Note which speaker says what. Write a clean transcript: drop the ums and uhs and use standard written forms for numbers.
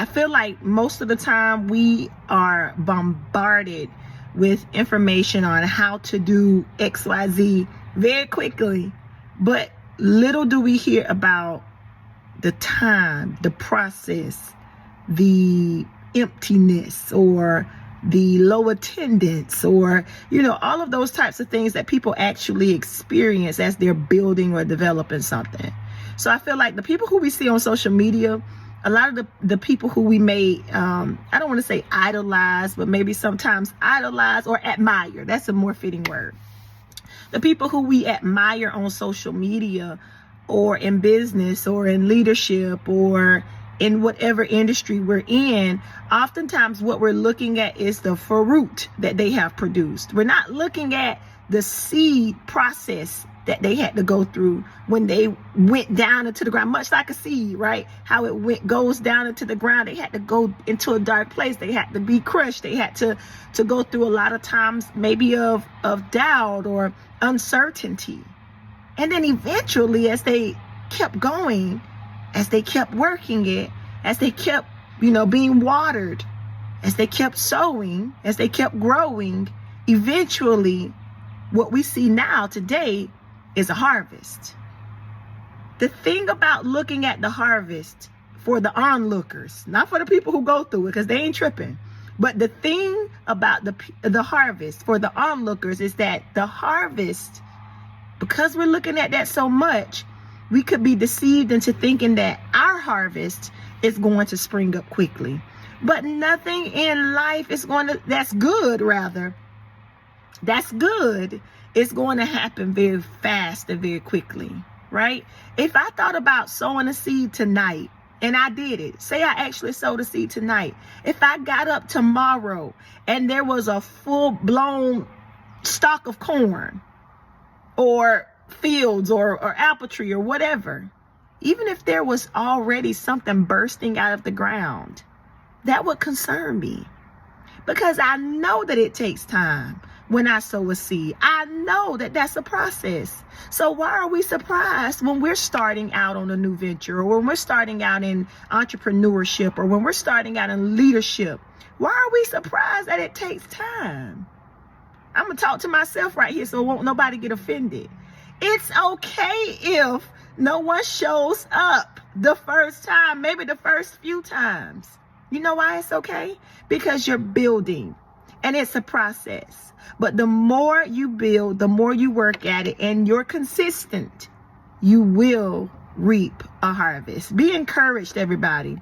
Speaker 1: I feel like most of the time we are bombarded with information on how to do XYZ very quickly, but little do we hear about the time, the process, the emptiness, or the low attendance, or, all of those types of things that people actually experience as they're building or developing something. So I feel like the people who we see on social media, a lot of the people who we may, I don't want to say idolize, but maybe sometimes idolize or admire. That's a more fitting word. The people who we admire on social media or in business or in leadership or in whatever industry we're in, oftentimes what we're looking at is the fruit that they have produced. We're not looking at the seed process that they had to go through when they went down into the ground, much like a seed, right? How it goes down into the ground. They had to go into a dark place. They had to be crushed. They had to go through a lot of times maybe of doubt or uncertainty. And then eventually, as they kept going, as they kept working it, as they kept, being watered, as they kept sowing, as they kept growing, eventually what we see now today is a harvest. The thing about looking at the harvest for the onlookers, not for the people who go through it, because they ain't tripping, but the thing about the harvest for the onlookers is that the harvest, because we're looking at that so much, we could be deceived into thinking that our harvest is going to spring up quickly. But nothing in life is that's good, it's going to happen very fast and very quickly, right? If I thought about sowing a seed tonight, and I did it, say I actually sowed a seed tonight. If I got up tomorrow and there was a full-blown stalk of corn or fields or apple tree or whatever, even if there was already something bursting out of the ground, that would concern me, because I know that it takes time when I sow a seed. I know that that's a process. So why are we surprised when we're starting out on a new venture, or when we're starting out in entrepreneurship, or when we're starting out in leadership? Why are we surprised that it takes time? I'm going to talk to myself right here so won't nobody get offended. It's okay if no one shows up the first time, maybe the first few times. You know why it's okay? Because you're building, and it's a process. But the more you build, the more you work at it, and you're consistent, you will reap a harvest. Be encouraged, everybody.